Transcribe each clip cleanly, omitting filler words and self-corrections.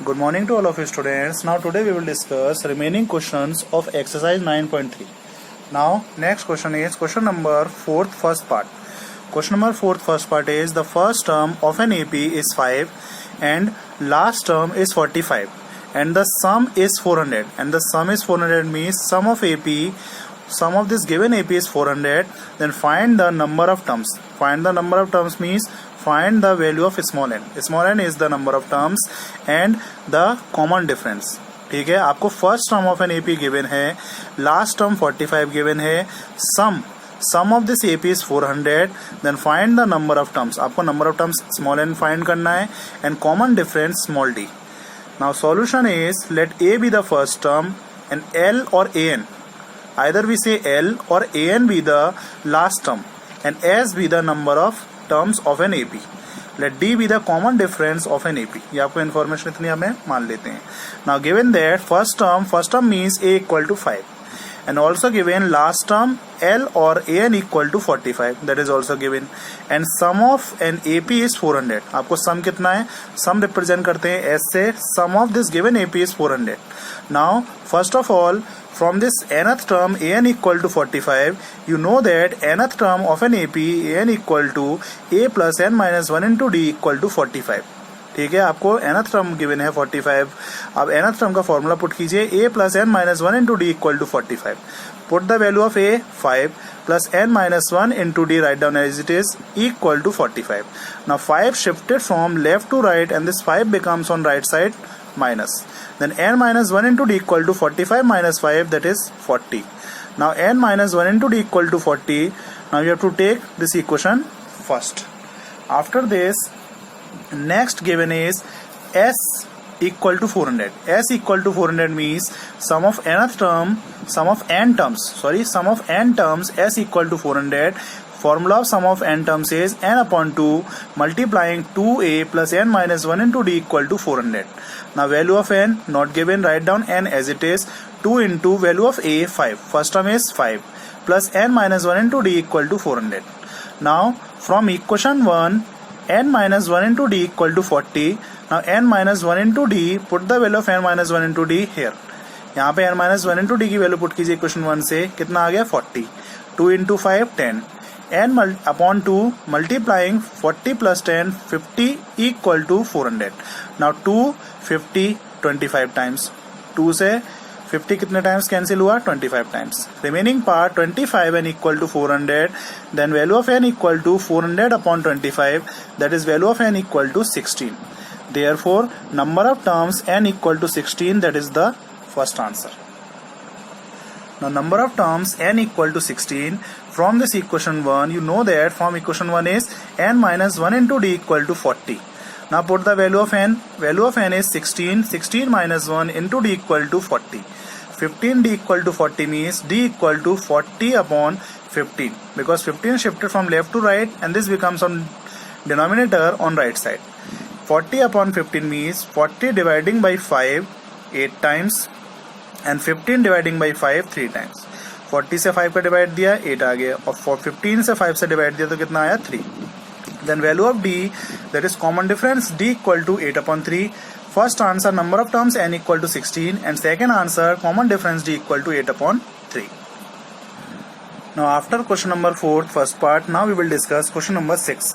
Good morning to all of you students. Now today we will discuss remaining questions of exercise 9.3. Now next question is question number 4th first part. Question number 4th first part is the first term of an AP is 5 and last term is 45 and the sum is 400, and the sum is 400 means sum of this given AP is 400. Then find the number of terms. Find the number of terms means find the value of small n. Small n is the number of terms and the common difference. ठीक है, आपको first term of an AP given है, last term 45 given है, sum of this AP is 400. Then find the number of terms. आपको number of terms small n find करना है and common difference small d. Now solution is let a be the first term and l और a n, either we say L or AN be the last term and S be the number of terms of an AP. Let D be the common difference of an AP. ये आपको information इतनी हमें मान लेते हैं. Now given that first term means A equal to 5 and also given last term L or AN equal to 45, that is also given, and sum of an AP is 400. आपको sum कितना है, sum represent करते हैं S से, sum of this given AP is 400. Now first of all, from this nth term an equal to 45, you know that nth term of an AP an equal to a plus n minus 1 into d equal to 45. ठीक है, आपको nth term given है 45. अब nth term का formula put कीजिए, a plus n minus 1 into d equal to 45. Put the value of a 5 plus n minus 1 into d, write down as it is, equal to 45. Now 5 shifted from left to right and this 5 becomes on right side minus. Then n minus 1 into d equal to 45 minus 5, that is 40. Now n minus 1 into d equal to 40. Now you have to take this equation first. After this, next given is s equal to 400. S equal to 400 means sum of n terms s equal to 400. Formula of sum of n terms is n upon 2 multiplying 2a plus n minus 1 into d equal to 400. Now value of n not given, write down n as it is, 2 into value of a 5. First term is 5 plus n minus 1 into d equal to 400. Now from equation 1, n minus 1 into d equal to 40. Now n minus 1 into d, put the value of n minus 1 into d here. यहाँ पे n minus 1 into d की value put कीजिए equation 1 से, कितना आ गया 40. 2 into 5 10. n upon 2 multiplying 40 plus 10 50 equal to 400. Now 2 50 25 times, 2 से 50 कितने times cancel हुआ, 25 times. Remaining part 25 n equal to 400. Then value of n equal to 400 upon 25, that is value of n equal to 16. Therefore number of terms n equal to 16, that is the first answer. Now number of terms n equal to 16. From this equation 1, you know that from equation 1 is n minus 1 into d equal to 40. Now put the value of n. Value of n is 16. 16 minus 1 into d equal to 40. 15 d equal to 40 means d equal to 40 upon 15, because 15 shifted from left to right and this becomes on denominator on right side. 40 upon 15 means 40 dividing by 5 8 times and 15 dividing by 5 3 times. 40 से 5 का divide दिया 8 आ गया और 15 से 5 से divide दिया तो कितना आया 3. Then value of d, that is common difference, d equal to 8 upon 3. First answer number of terms n equal to 16 and second answer common difference d equal to 8 upon 3. Now after question number 4 first part, now we will discuss question number 6.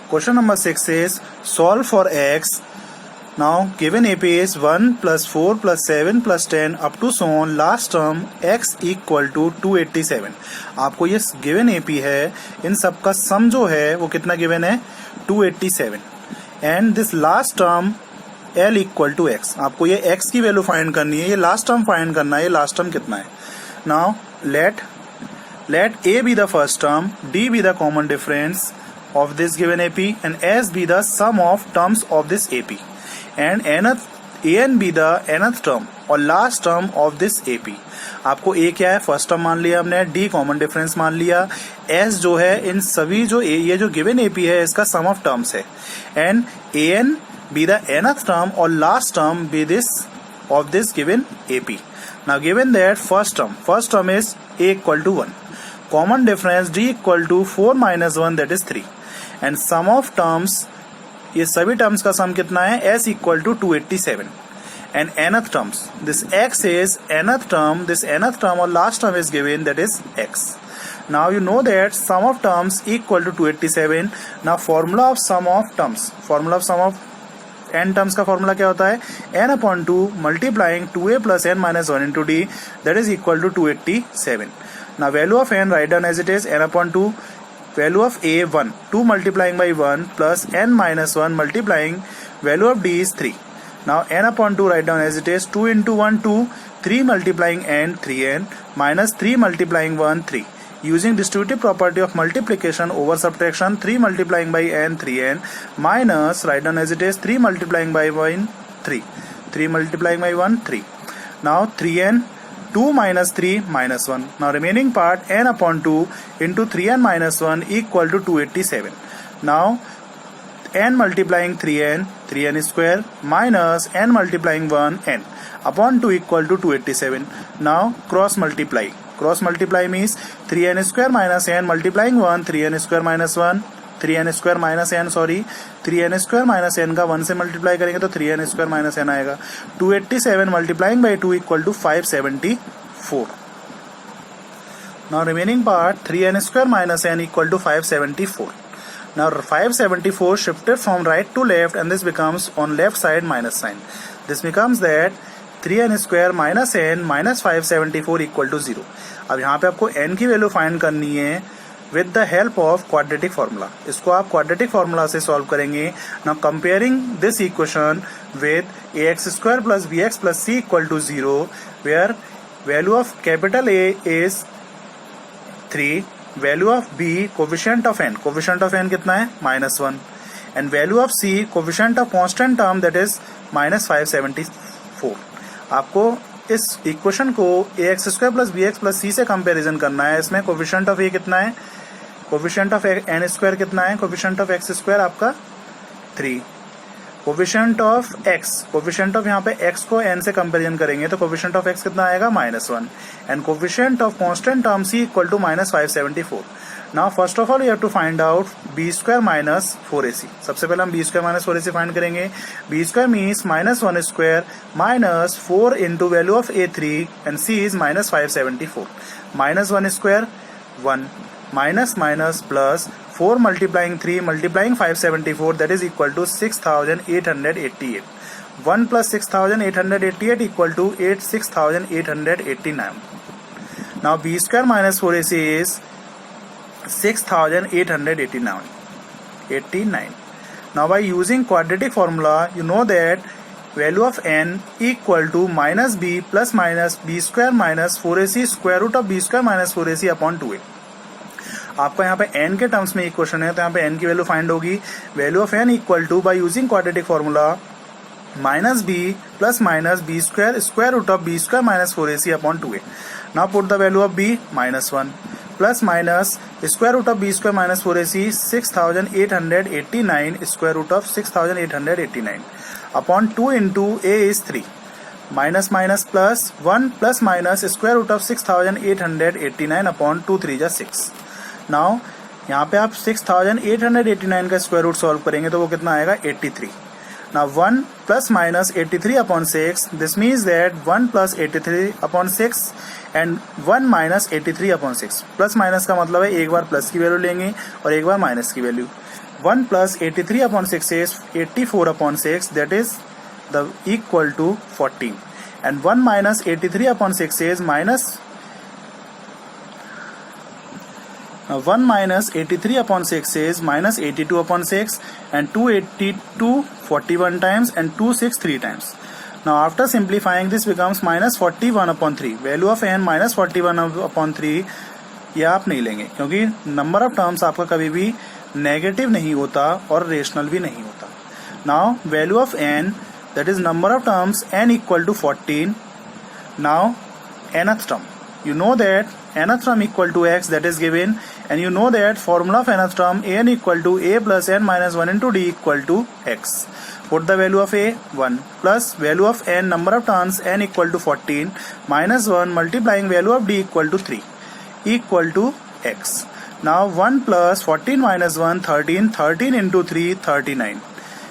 Question number 6 is solve for x. Now given AP is 1 plus 4 plus 7 plus 10 up to so on, last term x equal to 287. आपको ये given AP है, इन सब का सम जो है वो कितना given है 287 and this last term L equal to x. आपको ये x की वैल्यू फाइंड करनी है, ये लास्ट टर्म फाइंड करना है, ये लास्ट टर्म कितना है. Now let A be the first term, D be the common difference of this given AP and S be the sum of terms of this AP. And an be the nth term और last term of this AP. आपको A क्या है, first term मान लिया हमने, D common difference मान लिया, S जो है इन सभी जो ये जो गिवन AP है इसका सम ऑफ टर्म्स है, and an be the nth term और last term be this of this given AP. Now given that first term is A equal to 1, common difference D equal to 4 minus 1, that is 3, and sum of terms ये सभी terms का सम कितना है, s equal to 287. And nth terms, this x is nth term, this nth term or last term is given, that is x. Now you know that sum of terms equal to 287. Now formula of sum of terms, formula of sum of n terms का formula क्या होता है, n upon 2 multiplying 2a plus n minus 1 into d, that is equal to 287. Now value of n write down as it is, n upon 2, value of a 1, 2 multiplying by 1 plus n minus 1 multiplying value of d is 3. Now n upon 2 write down as it is, 2 into 1 2, 3 multiplying n 3n minus 3 multiplying 1 3. Using distributive property of multiplication over subtraction, 3 multiplying by n 3n minus write down as it is, 3 multiplying by 1 3. 3 multiplying by 1 3. Now 3n, 2 minus 3 minus 1. Now remaining part n upon 2 into 3n minus 1 equal to 287. Now n multiplying 3n, 3n square minus n multiplying 1 n upon 2 equal to 287. Now cross multiply. Cross multiply means 3n square minus n multiplying 1, 3n square minus 1, 3n square minus n, sorry, 3n square minus n का 1 से multiply करेंगे तो 3n square minus n आएगा. 287 multiplying by 2 equal to 574. Now remaining part 3n square minus n equal to 574. Now 574 shifted from right to left and this becomes on left side minus sign. This becomes that 3n square minus n minus 574 equal to 0. अब यहाँ पे आपको n की value find करनी है with the help of quadratic formula. इसको आप quadratic formula से सॉल्व करेंगे. Now comparing this equation with ax square plus bx plus c equal to 0, where value of capital A is 3, value of b coefficient of n कितना है, -1, and value of c coefficient of constant term, that is -574. आपको इस equation को ax square plus bx plus c से comparison करना है. इसमें coefficient of a कितना है, कोफिशिएंट ऑफ n स्क्वायर कितना है, कोफिशिएंट ऑफ x स्क्वायर आपका 3, coefficient of x, coefficient of यहाँ पे x को n से कंपैरिजन करेंगे तो कोफिशिएंट ऑफ x कितना आएगा, -1, and coefficient of constant term c equal to -574. Now first of all you have to find out b square minus 4ac. सबसे पहले हम b square minus 4ac find करेंगे. b square means -1 square minus 4 into value of a3 and c is -574. -1 square 1 minus minus plus 4 multiplying 3 multiplying 574, that is equal to 6888. 1 plus 6888 equal to 6889. Now b square minus 4ac is 6889. Now by using quadratic formula, you know that value of n equal to minus b plus minus b square minus 4ac square root of b square minus 4ac upon 2a. आपका यहाँ पे n के terms में equation है तो यहाँ पे n की वैल्यू फाइंड होगी. Value of n equal to by using quadratic formula minus b plus minus b square square root of b square minus 4ac upon 2a. Now put the value of b -1 plus minus square root of b square minus 4ac 6889 square root of 6889 upon 2 into a is 3 minus minus plus 1 plus minus square root of 6889 upon 2 3 जा 6. Now यहाँ पे आप 6889 का square root solve करेंगे तो वो कितना आएगा, 83. Now 1 plus minus 83 upon 6, this means that 1 प्लस 83 upon 6 and 1 minus 83 upon 6. Plus minus का मतलब है एक बार प्लस की वैल्यू लेंगे और एक बार माइनस की वैल्यू. 1 प्लस 83 upon 6 is 84 upon 6, that is the equal to 14. And 1 minus 83 upon 6 is minus 1 minus 83 upon 6 is minus 82 upon 6 and 282 41 times and 2 6 3 times. Now after simplifying this becomes minus 41 upon 3. Value of n minus 41 upon 3 ये आप नहीं लेंगे क्योंकि number of terms आपका कभी भी negative नहीं होता और रेशनल भी नहीं होता. Now value of n, that is number of terms, n equal to 14. Now nth term, you know that nth term equal to x, that is given, and you know that formula of nth term n equal to a plus n minus 1 into d equal to x. Put the value of a 1 plus value of n, number of terms, n equal to 14 minus 1 multiplying value of d equal to 3 equal to x. Now 1 plus 14 minus 1 13, 13 into 3 39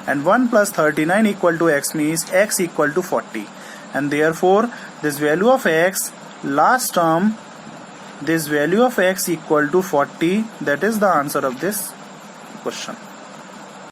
and 1 plus 39 equal to x means x equal to 40, and therefore this value of x, last term, this value of x equal to 40, that is the answer of this question.